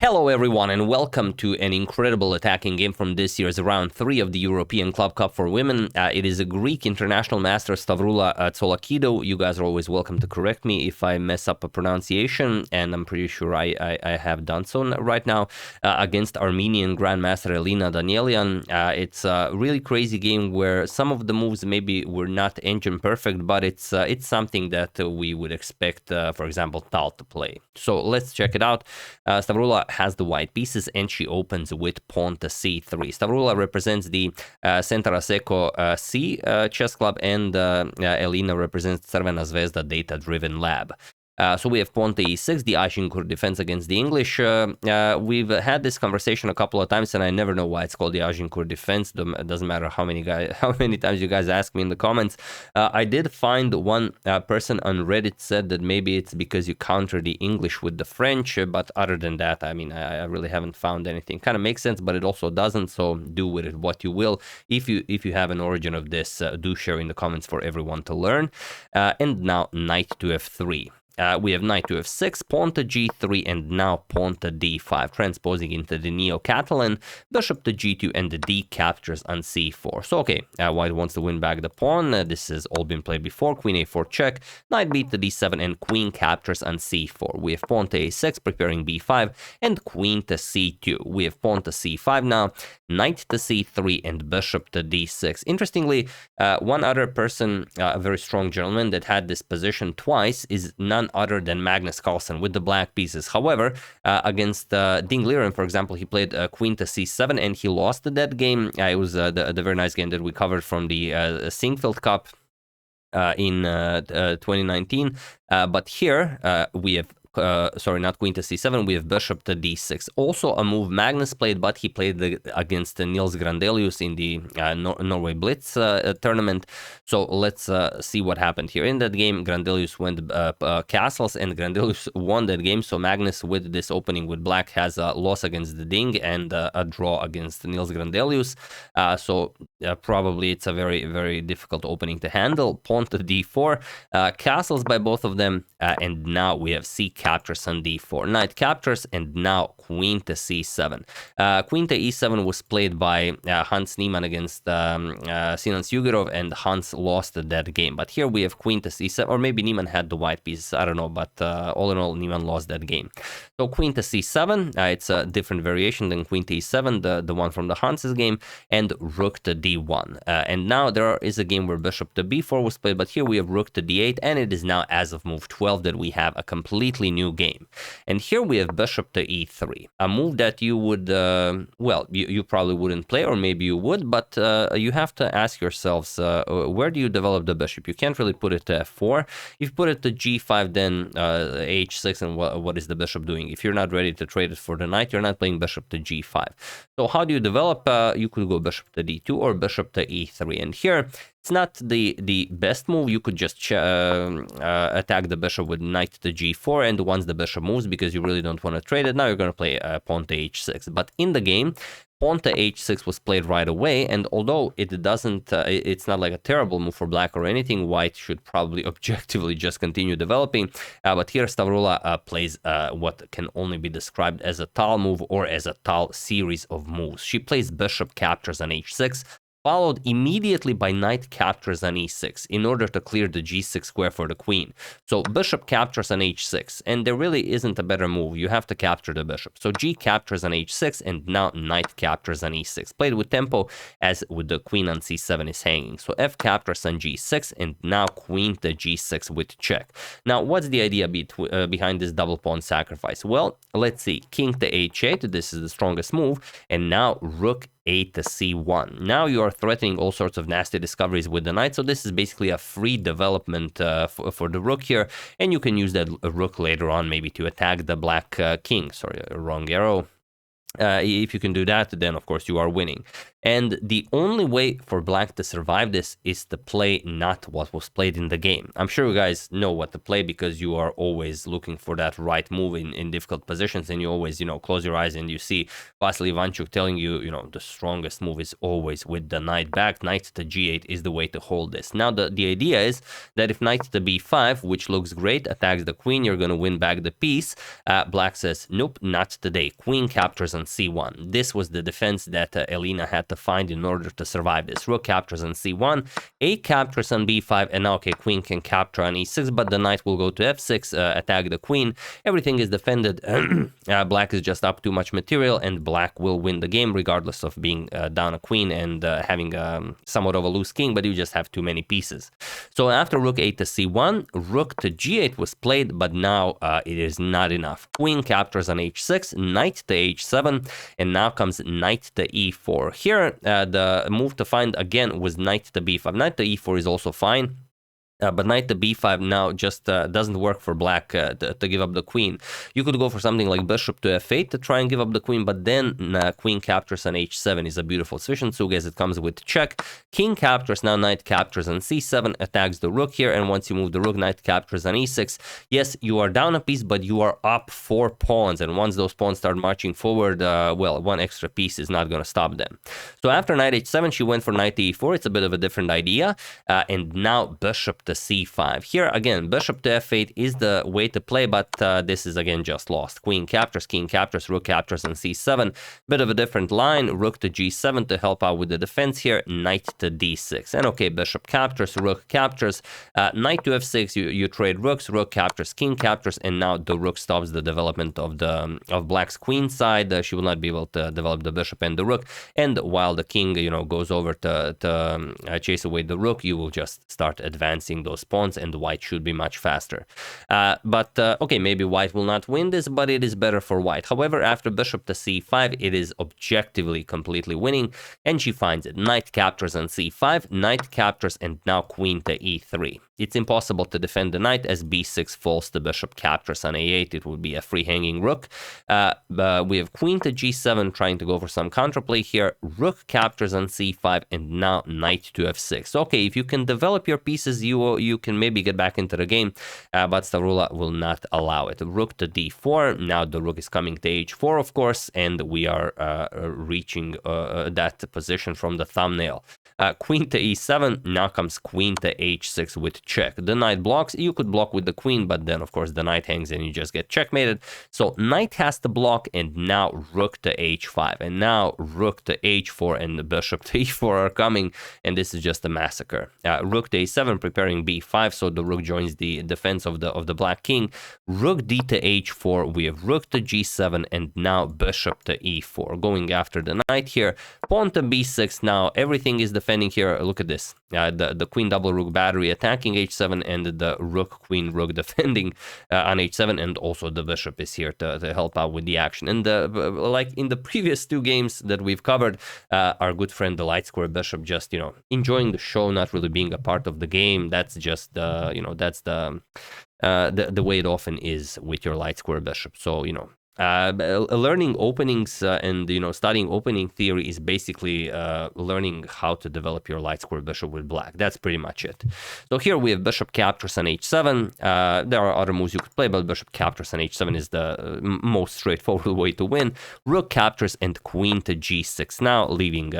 Hello everyone and welcome to an incredible attacking game from this year's round 3 of the European Club Cup for Women. It is a Greek international master, Stavroula Tsolakidou. You guys are always welcome to correct me if I mess up a pronunciation, and I'm pretty sure I have done so right now, against Armenian Grandmaster Elina Danielian. It's a really crazy game where some of the moves maybe were not engine perfect, but it's something that we would expect, for example, Tal to play. So let's check it out. Stavroula has the white pieces and she opens with pawn to c3. Stavroula represents the Centara Seco C chess club, and Elina represents Crvena Zvezda data-driven lab. So we have pawn to e6, the Agincourt defense against the English. We've had this conversation a couple of times, and I never know why it's called the Agincourt defense. It doesn't matter how many times you guys ask me in the comments. I did find one person on Reddit said that maybe it's because you counter the English with the French, but other than that, I mean, I really haven't found anything. Kind of makes sense, but it also doesn't. So do with it what you will. If you have an origin of this, do share in the comments for everyone to learn. And now knight to f3. We have knight to f6, pawn to g3, and now pawn to d5, transposing into the Neo-Catalan, bishop to g2, and the d captures on c4. So, okay, white wants to win back the pawn. This has all been played before. Queen a4 check, knight b to d7, and queen captures on c4. We have pawn to a6, preparing b5, and queen to c2. We have pawn to c5 now, knight to c3, and bishop to d6. Interestingly, one other person, a very strong gentleman that had this position twice, is none other than Magnus Carlsen with the black pieces. However, against Danielian, for example, he played queen to c7 and he lost that game. It was the very nice game that we covered from the Singfield Cup in 2019. But here we have sorry, not queen to c7, we have bishop to d6. Also a move Magnus played, but he played against Nils Grandelius in the Norway Blitz tournament. So let's see what happened here. In that game, Grandelius went castles, and Grandelius won that game. So Magnus, with this opening with black, has a loss against the Ding and a draw against Nils Grandelius. So probably it's a very, very difficult opening to handle. Pawn to d4, castles by both of them, and now we have c captures on d4, knight captures, and now queen to c7. Queen to e7 was played by Hans Niemann against Sinan Sugirov, and Hans lost that game. But here we have queen to c7, or maybe Niemann had the white pieces, I don't know, but all in all, Niemann lost that game. So queen to c7, it's a different variation than queen to e7, the one from the Hans's game, and rook to d1. And now there is a game where bishop to b4 was played, but here we have rook to d8, and it is now, as of move 12, that we have a completely new game. And here we have bishop to e3, a move that you would, well, you probably wouldn't play, or maybe you would, but you have to ask yourselves, where do you develop the bishop? You can't really put it to f4. If you put it to g5, then h6, and what is the bishop doing? If you're not ready to trade it for the knight, you're not playing bishop to g5. So how do you develop? You could go bishop to d2 or bishop to e3. And here, it's not the best move. You could just attack the bishop with knight to g4, and once the bishop moves, because you really don't want to trade it, now you're going to play pawn to h6. But in the game, pawn to h6 was played right away, and although it doesn't, it's not like a terrible move for black or anything, white should probably objectively just continue developing. But here Stavroula plays what can only be described as a tal move, or as a tal series of moves. She plays bishop captures on h6, followed immediately by knight captures on e6 in order to clear the g6 square for the queen. So bishop captures on h6, and there really isn't a better move. You have to capture the bishop. So g captures on h6, and now knight captures on e6. Played with tempo, as with the queen on c7 is hanging. So f captures on g6, and now queen to g6 with check. Now, what's the idea behind this double pawn sacrifice? Well, let's see. King to h8, this is the strongest move, and now rook a to c1. Now you are threatening all sorts of nasty discoveries with the knight, so this is basically a free development for the rook here, and you can use that rook later on maybe to attack the black king. Sorry, wrong arrow. If you can do that, then of course you are winning. And the only way for black to survive this is to play not what was played in the game. I'm sure you guys know what to play because you are always looking for that right move in difficult positions, and you always, close your eyes and you see Vasily Ivanchuk telling you, the strongest move is always with the knight back. Knight to g8 is the way to hold this. Now, the idea is that if knight to b5, which looks great, attacks the queen, you're going to win back the piece. Black says, nope, not today. Queen captures on c1. This was the defense that Elina had to find in order to survive this. Rook captures on c1, a captures on b5, and now, okay, queen can capture on e6, but the knight will go to f6, attack the queen. Everything is defended. Black is just up too much material, and black will win the game regardless of being down a queen and having somewhat of a loose king, but you just have too many pieces. So after rook 8 to c1, rook to g8 was played, but now it is not enough. Queen captures on h6, knight to h7, and now comes knight to e4. Here, the move to find again was knight to b5. Knight to e4 is also fine. But knight to b5 now just doesn't work for black to give up the queen. You could go for something like bishop to f8 to try and give up the queen, but then queen captures on h7 is a beautiful Zwischenzug as it comes with check. King captures, now knight captures on c7, attacks the rook here, and once you move the rook, knight captures on e6. Yes, you are down a piece, but you are up 4 pawns, and once those pawns start marching forward, well, one extra piece is not going to stop them. So after knight h7, she went for knight to e4. It's a bit of a different idea, and now bishop to c5. Here again, bishop to f8 is the way to play, but this is again just lost. Queen captures, king captures, rook captures on c7. Bit of a different line. Rook to g7 to help out with the defense here. Knight to d6. And okay, bishop captures, rook captures, knight to f6. You trade rooks. Rook captures, king captures, and now the rook stops the development of black's queen side. She will not be able to develop the bishop and the rook. And while the king, goes over to chase away the rook, you will just start advancing those pawns, and white should be much faster. Okay, maybe white will not win this, but it is better for white. However, after bishop to c5, it is objectively completely winning, and she finds it. Knight captures on c5, knight captures, and now queen to e3. It's impossible to defend the knight as b6 falls to bishop captures on a8. It would be a free hanging rook. We have queen to g7 trying to go for some counterplay here. Rook captures on c5, and now knight to f6. Okay, if you can develop your pieces, you can maybe get back into the game, but Stavroula will not allow it. Rook to d4. Now the rook is coming to h4, of course, and we are reaching that position from the thumbnail. Queen to e7. Now comes queen to h6 with check. The knight blocks. You could block with the queen, but then of course the knight hangs and you just get checkmated. So knight has to block, and now rook to h5, and now rook to h4, and the bishop to e4 are coming, and this is just a massacre. Rook to a7, preparing b5, so the rook joins the defense of the black king. Rook d to h4. We have rook to g7, and now bishop to e4, going after the knight here. Pawn to b6. Now everything is defending here. Look at this. The queen double rook battery attacking h7, and the rook queen rook defending on h7, and also the bishop is here to help out with the action. And like in the previous 2 games that we've covered, our good friend the light square bishop just enjoying the show, not really being a part of the game. That's just that's the way it often is with your light square bishop. So learning openings and studying opening theory is basically learning how to develop your light square bishop with black. That's pretty much it. So here we have bishop captures on h7. There are other moves you could play, but bishop captures on h7 is the most straightforward way to win. Rook captures, and queen to g6, now leaving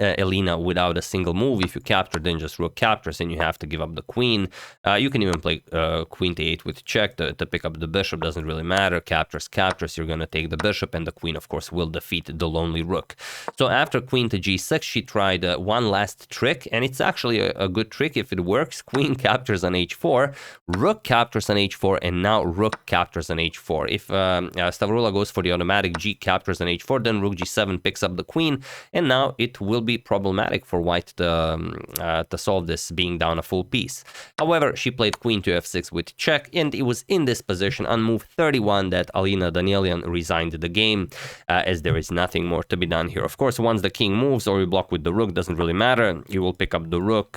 Elina without a single move. If you capture, then just rook captures, and you have to give up the queen. You can even play queen to 8 with check to pick up the bishop. Doesn't really matter. Captures, you're going to take the bishop, and the queen, of course, will defeat the lonely rook. So after queen to g6, she tried one last trick, and it's actually a good trick if it works. Queen captures on h4, rook captures on h4, and now rook captures on h4. If Stavroula goes for the automatic g captures on h4, then rook g7 picks up the queen, and now it will be problematic for white to solve this, being down a full piece. However, she played queen to f6 with check, and it was in this position on move 31 that Elina Danielian resigned the game, as there is nothing more to be done here. Of course, once the king moves or you block with the rook, doesn't really matter. You will pick up the rook.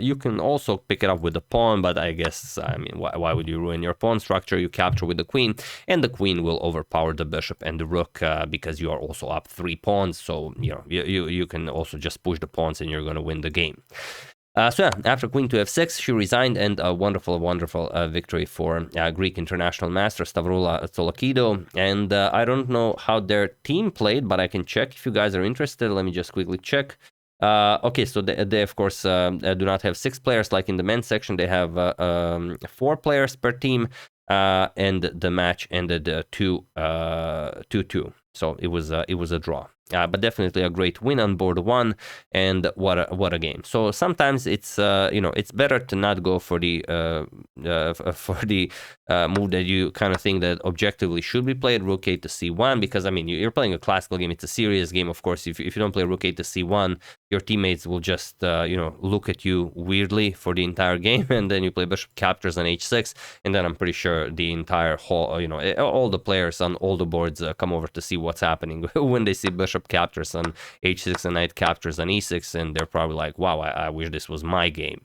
You can also pick it up with the pawn, but I guess, I mean, why would you ruin your pawn structure? You capture with the queen, and the queen will overpower the bishop and the rook, because you are also up 3 pawns. So, you know, you can also just push the pawns and you're going to win the game. So yeah, after queen to f6, she resigned, and a wonderful, wonderful victory for Greek international master Stavroula Tsolakidou. And I don't know how their team played, but I can check if you guys are interested. Let me just quickly check. Okay, so they of course do not have 6 players like in the men's section. They have 4 players per team, and the match ended 2-2. So it was a draw. But definitely a great win on board 1, and what a game. So sometimes it's you know, it's better to not go for the move that you kind of think that objectively should be played, rook 8 to c1, because I mean, you're playing a classical game. It's a serious game. Of course, if you don't play rook 8 to c1, your teammates will just you know, look at you weirdly for the entire game, and then you play bishop captures on h6, and then I'm pretty sure the entire whole, you know, all the players on all the boards come over to see what's happening when they see bishop captures on h6 and knight captures on e6, and they're probably like, wow, I wish this was my game,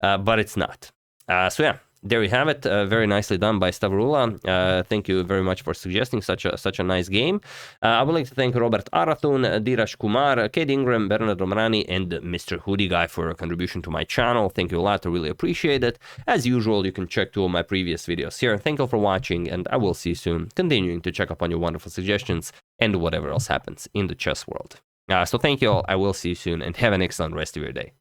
but it's not. So yeah, there you have it. Very nicely done by Stavroula. Thank you very much for suggesting such a nice game. I would like to thank Robert Arathun, Dirash Kumar, Kate Ingram, Bernard Romrani, and Mr. Hoodie Guy for a contribution to my channel. Thank you a lot. I really appreciate it. As usual, you can check 2 of my previous videos here. Thank you for watching, and I will see you soon, continuing to check up on your wonderful suggestions and whatever else happens in the chess world. So thank you all. I will see you soon, and have an excellent rest of your day.